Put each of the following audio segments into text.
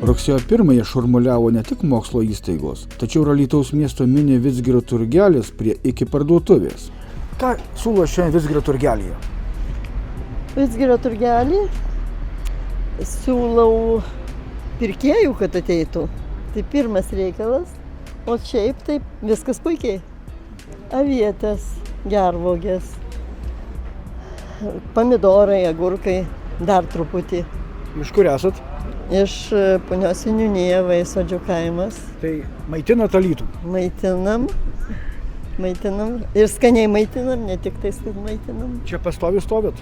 Rugsėjo 1-ąją šurmuliavo ne tik mokslo įstaigos, tačiau ir Alytaus miesto mini Vidzgirio turgelis prie iki parduotuvės. Ką siūlo šiandien Vidzgirio turgelyje? Vidzgirio turgelį siūlau pirkėjų, kad ateitų. Tai pirmas reikalas, o šiaip taip viskas puikiai. Avietės, gervuogės, pomidorai, agurkai, dar truputį. Iš kur esat? Iš Punios seniūnija Vaisodžių kaimas. Tai maitinat Alytų? Maitinam ir skaniai maitinam, ne tik tais, kad maitinam. Čia pastoviai stovit?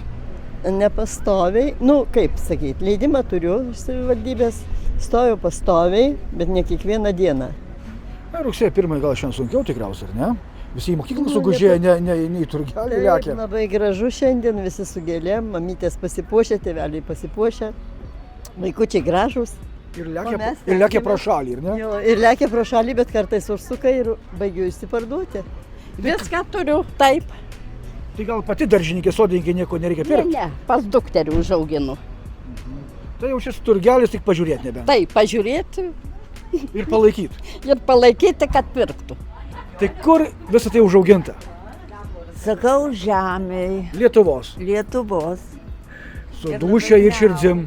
Nepastoviai, kaip sakyti, leidimą turiu iš savivaldybės, stoviu pastoviai, bet ne kiekvieną dieną. Rugsėjo 1 gal šiandien sunkiau tikriausiai, ar ne? Visi į mokyklą sugužėję, ne į turgelį lekia. Labai gražu šiandien, visi su gėlėm, mamytės pasipuošę, tėveliai pasipuošę, vaikučiai gražūs. Ir lekia pro šalį, ar ne? Jo, ir lekia pro šalį, bet kartais užsuka ir baigiu išsiparduoti. Viską turiu, taip. Tai gal pati daržininkė, sodininkė nieko nereikia pirkti? Ne, pas dukterį užauginu. Tai jau šis turgelis tik pažiūrėti nebent. Taip, pažiūrėti. Ir palaikyti. Ir palaikyti, kad pirktų. Tai kur visą tai užauginta? Sakau, žemėj. Lietuvos. Lietuvos. Su dūšia ir širdzim.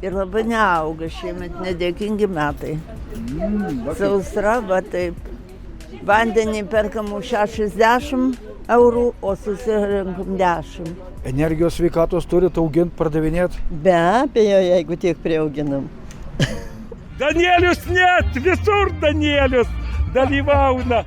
Ir labai neauga šiemet, nedėkingi metai. Sausra, va taip. Vandenį perkam už 60 eurų, o susirinkam 10. Energijos sveikatos turit auginti, pardavinėti? Be abejo, jeigu tiek priauginam. Danielius net, visur Danielius dalyvauna.